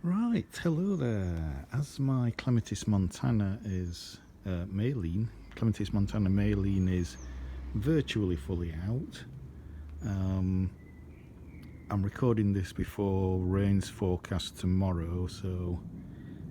Right, hello there. As my Clematis montana is Mayleen, Clematis montana Mayleen is virtually fully out. I'm recording this before rain's forecast tomorrow, so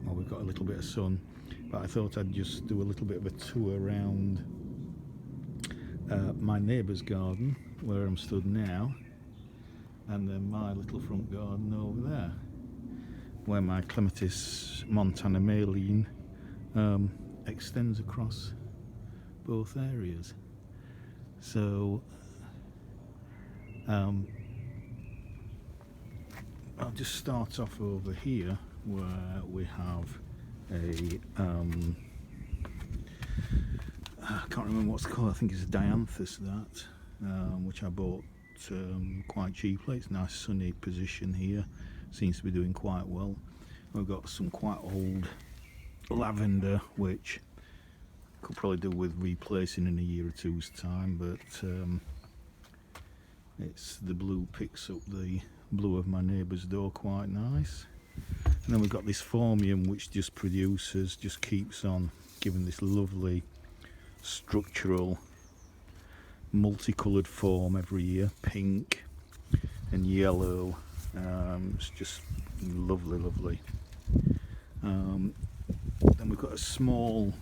we've got a little bit of sun. But I thought I'd just do a little bit of a tour around my neighbour's garden, where I'm stood now, and then my little front garden over there, where my Clematis montana Mayleen extends across both areas. So I'll just start off over here where we have a I can't remember what's called. I think it's a dianthus, that which I bought quite cheaply. It's a nice sunny position here, seems to be doing quite well. We've got some quite old lavender which could probably do with replacing in a year or two's time, but it's the blue picks up the blue of my neighbour's door quite nice. And then we've got this phormium which just keeps on giving this lovely structural multicoloured form every year, pink and yellow. It's just lovely. Then we've got a small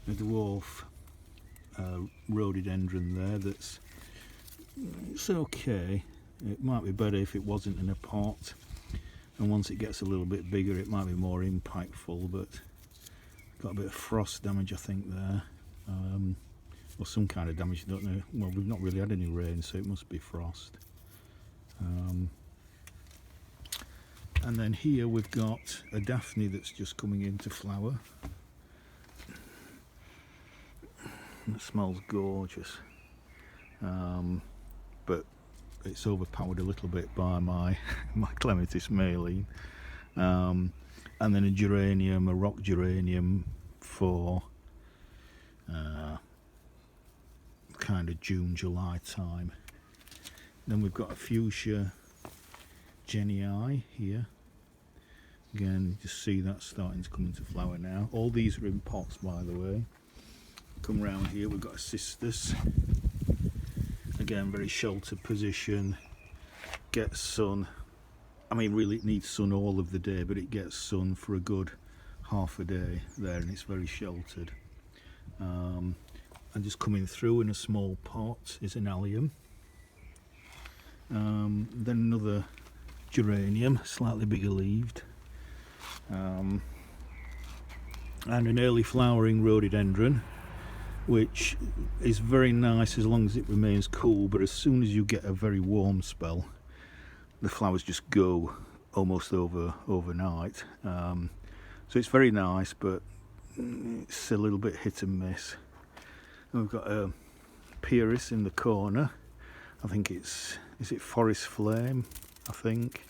dwarf rhododendron there it's okay. It might be better if it wasn't in a pot, and once it gets a little bit bigger it might be more impactful, but got a bit of frost damage I think there, or some kind of damage, I don't know. Well, we've not really had any rain, so it must be frost. And then here we've got a Daphne that's just coming into flower. It smells gorgeous, but it's overpowered a little bit by my Clematis Mayleen. And then a geranium, a rock geranium for kind of June, July time. Then we've got a Fuchsia Jenny here. Again, you just see that starting to come into flower now. All these are in pots, by the way. Come round here, we've got a cistus. Again, very sheltered position, gets sun. I mean, really it needs sun all of the day, but it gets sun for a good half a day there, and it's very sheltered. And just coming through in a small pot is an allium. Then another geranium, slightly bigger leaved. And an early flowering rhododendron, which is very nice as long as it remains cool, but as soon as you get a very warm spell, the flowers just go almost overnight. So it's very nice, but it's a little bit hit and miss. And we've got a Pieris in the corner. I think is it Forest Flame? I think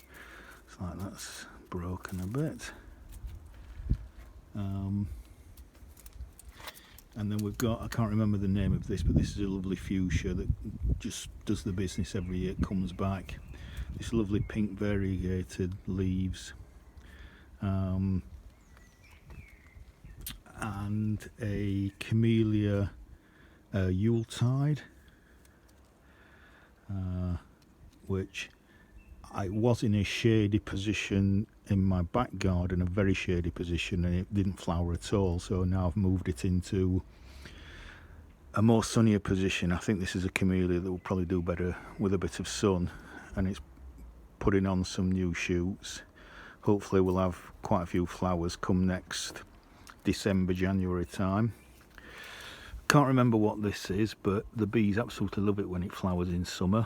it's like that's broken a bit. And then we've got, I can't remember the name of this, but this is a lovely fuchsia that just does the business every year. It comes back. This lovely pink variegated leaves. And a Camellia Yuletide, which I was in a shady position in my back garden, a very shady position, and it didn't flower at all. So now I've moved it into a more sunnier position. I think this is a camellia that will probably do better with a bit of sun, and it's putting on some new shoots. Hopefully we'll have quite a few flowers come next December, January time. Can't remember what this is, but the bees absolutely love it when it flowers in summer.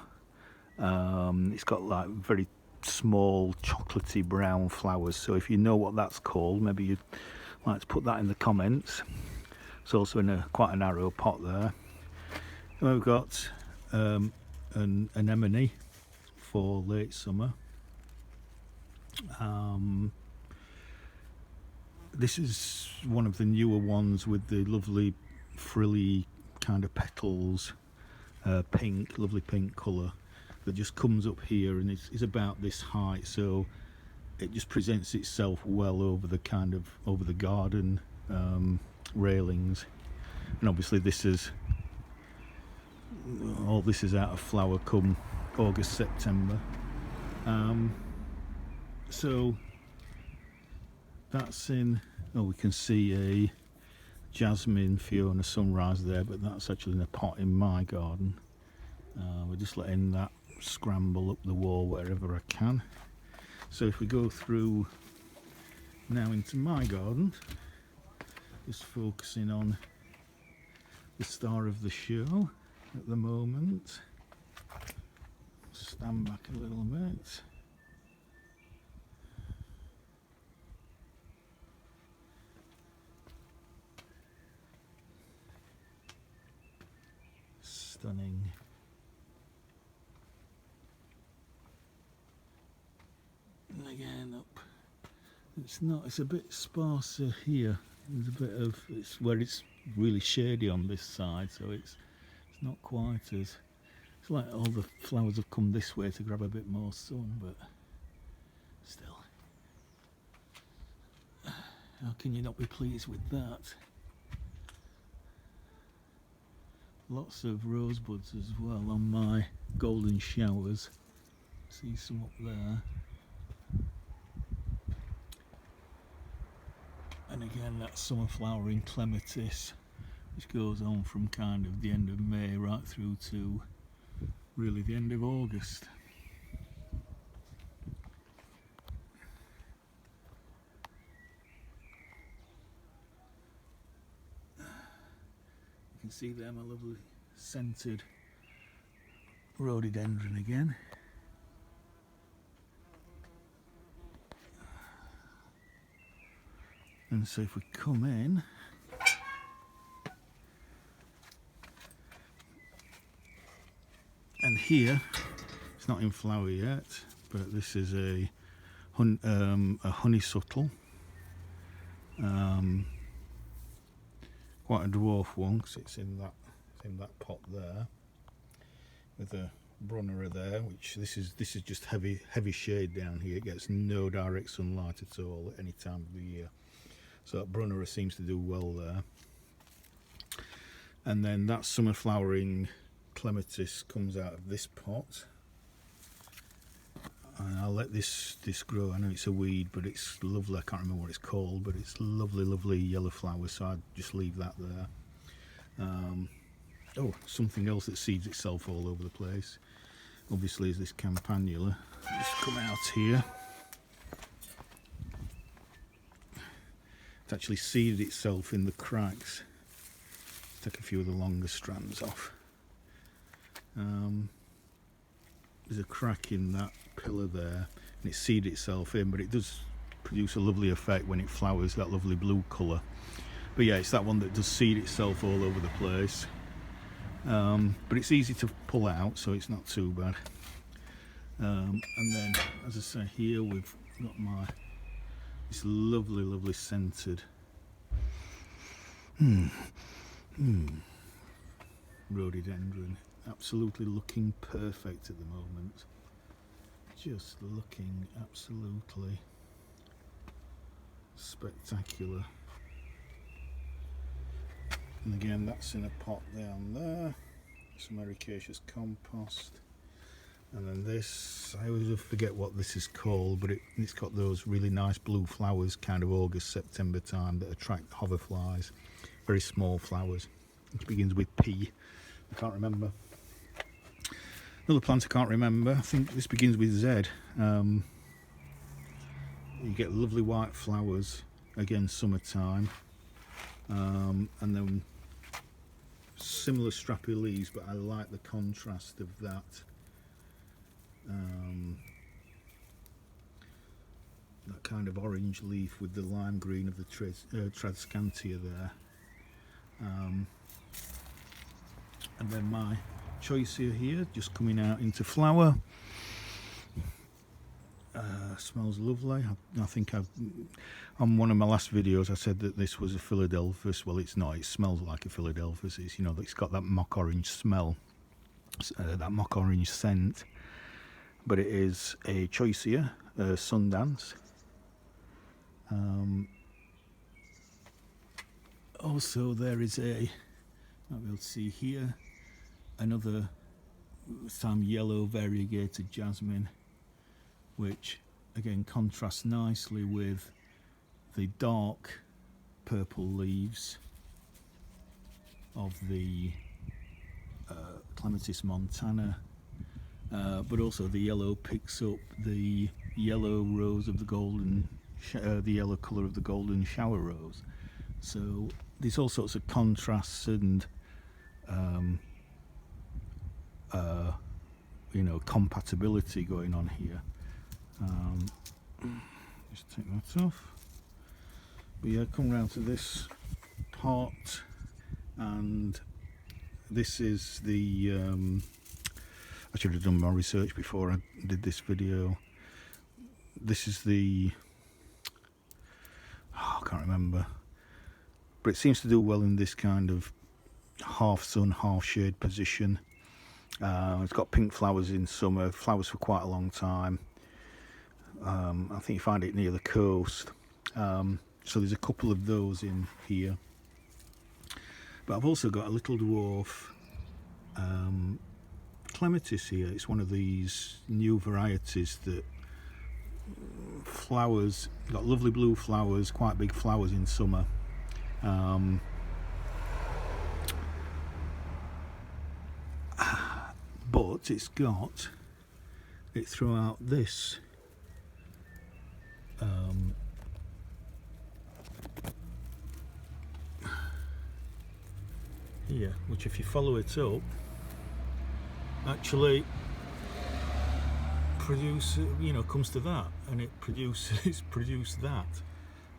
It's got like very small chocolatey brown flowers, so if you know what that's called, maybe you'd like to put that in the comments. It's also in quite a narrow pot there. And we've got an anemone for late summer. This is one of the newer ones with the lovely frilly kind of petals, pink, lovely pink colour. that just comes up here and is about this height, so it just presents itself well over the over the garden railings. And obviously all this is out of flower come August, September. So that's in, we can see a jasmine Fiona sunrise there, but that's actually in a pot in my garden. We're just letting that scramble up the wall wherever I can. So if we go through now into my garden, just focusing on the star of the show at the moment. Stand back a little bit. Stunning. And again up. It's a bit sparser here. There's a bit of, it's where it's really shady on this side, so it's not quite as, it's like all the flowers have come this way to grab a bit more sun, but still, how can you not be pleased with that? Lots of rosebuds as well on my golden showers. See some up there. And again, that summer flowering clematis, which goes on from kind of the end of May right through to really the end of August. You can see there my lovely scented rhododendron again. And so if we come in, and here, it's not in flower yet, but this is a honeysuckle, quite a dwarf one because it's in that pot there, with a brunnera there, which this is just heavy shade down here. It gets no direct sunlight at all at any time of the year. So that brunnera seems to do well there. And then that summer flowering clematis comes out of this pot. And I'll let this grow. I know it's a weed, but it's lovely. I can't remember what it's called, but it's lovely yellow flowers, so I'd just leave that there. Oh, something else that seeds itself all over the place, obviously, is this campanula. Just come out here. It's actually seeded itself in the cracks. Take a few of the longer strands off. There's a crack in that pillar there, and it seeded itself in, but it does produce a lovely effect when it flowers, that lovely blue colour. But yeah, it's that one that does seed itself all over the place. But it's easy to pull out, so it's not too bad. And then, as I say, here we've got this lovely scented rhododendron, absolutely looking perfect at the moment, just looking absolutely spectacular. And again, that's in a pot down there, some ericaceous compost. And then this, I always forget what this is called, but it's got those really nice blue flowers, kind of August, September time, that attract hoverflies. Very small flowers, which begins with P. I can't remember. Another plant I can't remember, I think this begins with Z. You get lovely white flowers, again summertime. And then similar strappy leaves, but I like the contrast of that. That kind of orange leaf with the lime green of the Tradescantia there. And then my choicea here, just coming out into flower. Smells lovely. I think on one of my last videos I said that this was a Philadelphus. Well, it's not. It smells like a Philadelphus. It's got that mock orange smell, that mock orange scent. but it is a choicea, Sundance. Also there is a, might be able to see here, another some yellow variegated jasmine, which again contrasts nicely with the dark purple leaves of the Clematis montana, but also the yellow picks up the yellow rose of the golden, the yellow colour of the golden shower rose. So there's all sorts of contrasts and you know, compatibility going on here. Just take that off. But yeah, come round to this part, and this is the I should have done more research before I did this video. This is the, I can't remember, but it seems to do well in this kind of half sun, half shade position. It's got pink flowers in summer, flowers for quite a long time. I think you find it near the coast. So there's a couple of those in here. But I've also got a little dwarf clematis here. It's one of these new varieties that flowers, got lovely blue flowers, quite big flowers in summer. But it's got it throughout this here, which if you follow it up actually produce, you know, comes to that, and it produces produced that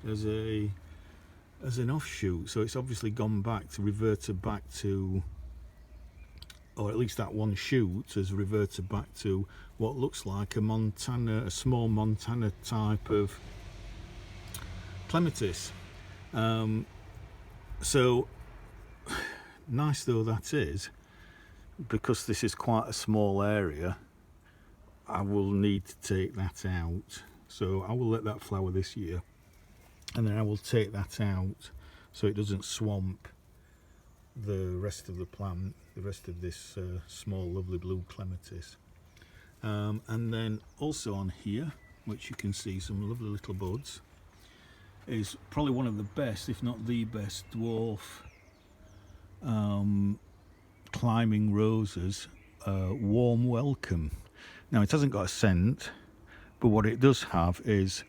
as an offshoot. So it's obviously gone back to, reverted back to, or at least that one shoot has reverted back to what looks like a montana, a small montana type of clematis. So nice though that is, because this is quite a small area, I will need to take that out. So I will let that flower this year, and then I will take that out so it doesn't swamp the rest of the plant, the rest of this small lovely blue clematis. And then also on here, which you can see some lovely little buds, is probably one of the best, if not the best, dwarf climbing roses, Warm Welcome. Now it hasn't got a scent, but what it does have is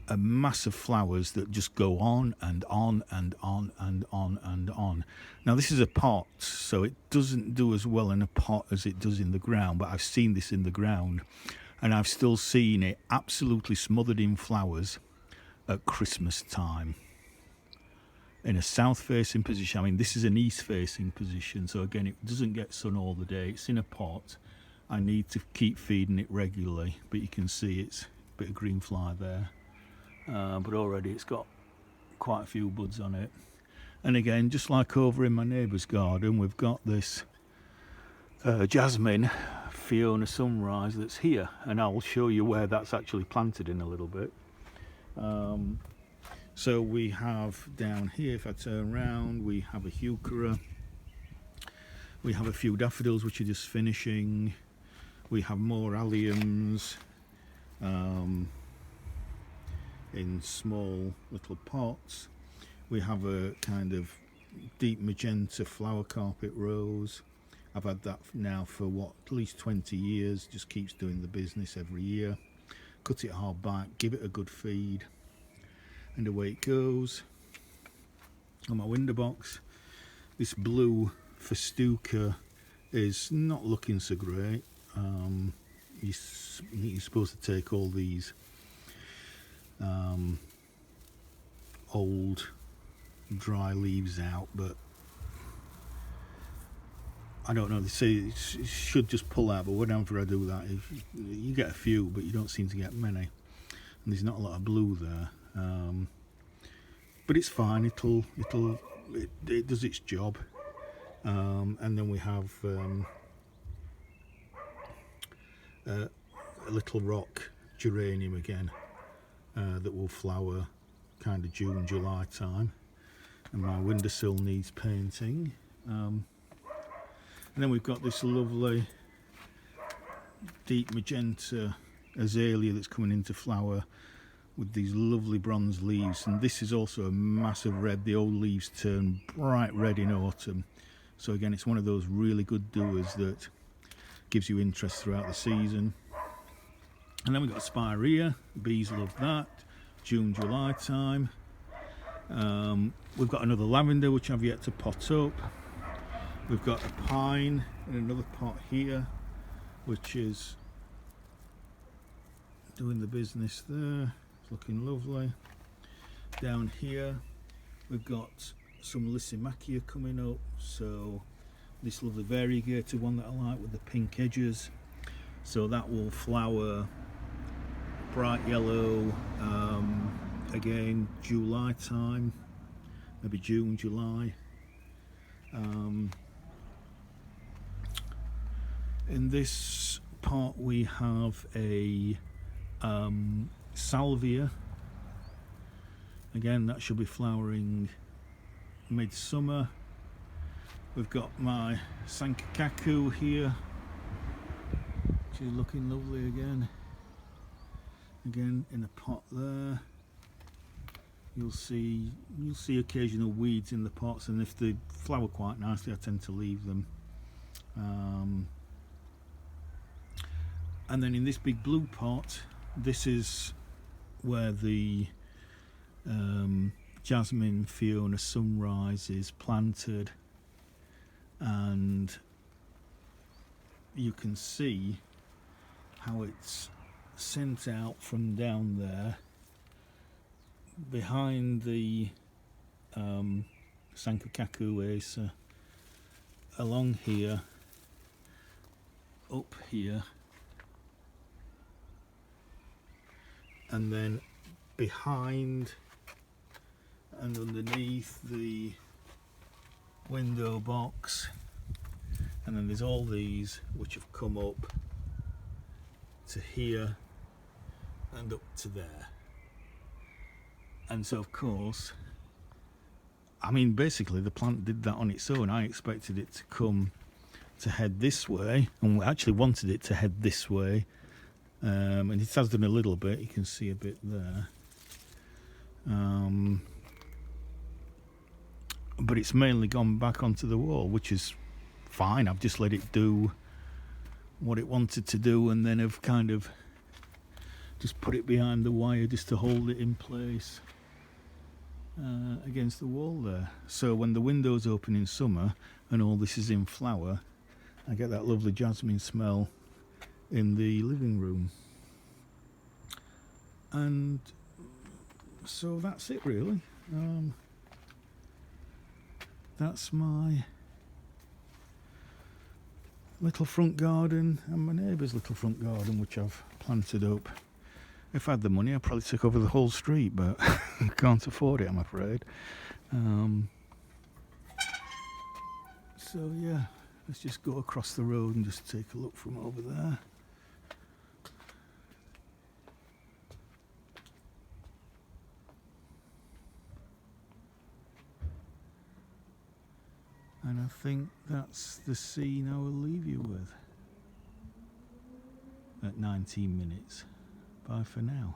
a mass of flowers that just go on and on and on and on and on. Now this is a pot, so it doesn't do as well in a pot as it does in the ground, but I've seen this in the ground, and I've still seen it absolutely smothered in flowers at Christmas time. In a south facing position, I mean this is an east facing position, so again it doesn't get sun all the day, it's in a pot. I need to keep feeding it regularly, but you can see it's a bit of green fly there. But already it's got quite a few buds on it. And again, just like over in my neighbour's garden, we've got this jasmine Fiona Sunrise that's here, and I'll show you where that's actually planted in a little bit. So we have down here, if I turn around, we have a heuchera, we have a few daffodils which are just finishing, we have more alliums in small little pots. We have a kind of deep magenta flower carpet rose. I've had that now for what, at least 20 years, just keeps doing the business every year. Cut it hard back, give it a good feed, and away it goes. On my window box, this blue festuca is not looking so great. You're supposed to take all these old dry leaves out, but I don't know, they say it should just pull out, but whenever I do that, you get a few, but you don't seem to get many, and there's not a lot of blue there. But it's fine, it does its job. And then we have a little rock geranium again that will flower kind of June, July time. And my windowsill needs painting. And then we've got this lovely deep magenta azalea that's coming into flower with these lovely bronze leaves, and this is also a massive red. The old leaves turn bright red in autumn, so again it's one of those really good doers that gives you interest throughout the season. And then we've got Spirea, bees love that, June, July time. We've got another lavender which I've yet to pot up. We've got a pine in another pot here which is doing the business there. It's looking lovely. Down here we've got some Lysimachia coming up, so this lovely variegated one that I like with the pink edges, so that will flower bright yellow again July time, maybe June, July. In this pot we have a salvia. Again, that should be flowering midsummer. We've got my Sankakaku here, which is looking lovely again. Again in a pot there. You'll see occasional weeds in the pots, and if they flower quite nicely I tend to leave them. And then in this big blue pot, this is where the Jasmine Fiona Sunrise is planted, and you can see how it's sent out from down there behind the Sankakaku Acer, along here, up here, and then behind and underneath the window box, and then there's all these which have come up to here and up to there. And so of course, I mean basically the plant did that on its own. I expected it to come to head this way, and we actually wanted it to head this way, and it has done a little bit. You can see a bit there, but it's mainly gone back onto the wall, which is fine. I've just let it do what it wanted to do, and then I've kind of just put it behind the wire just to hold it in place against the wall there. So when the windows open in summer and all this is in flower, I get that lovely jasmine smell in the living room. And so that's it really. That's my little front garden and my neighbour's little front garden, which I've planted up. If I had the money I'd probably take over the whole street, but I can't afford it, I'm afraid. So yeah, let's just go across the road and just take a look from over there. And I think that's the scene I will leave you with at 19 minutes. Bye for now.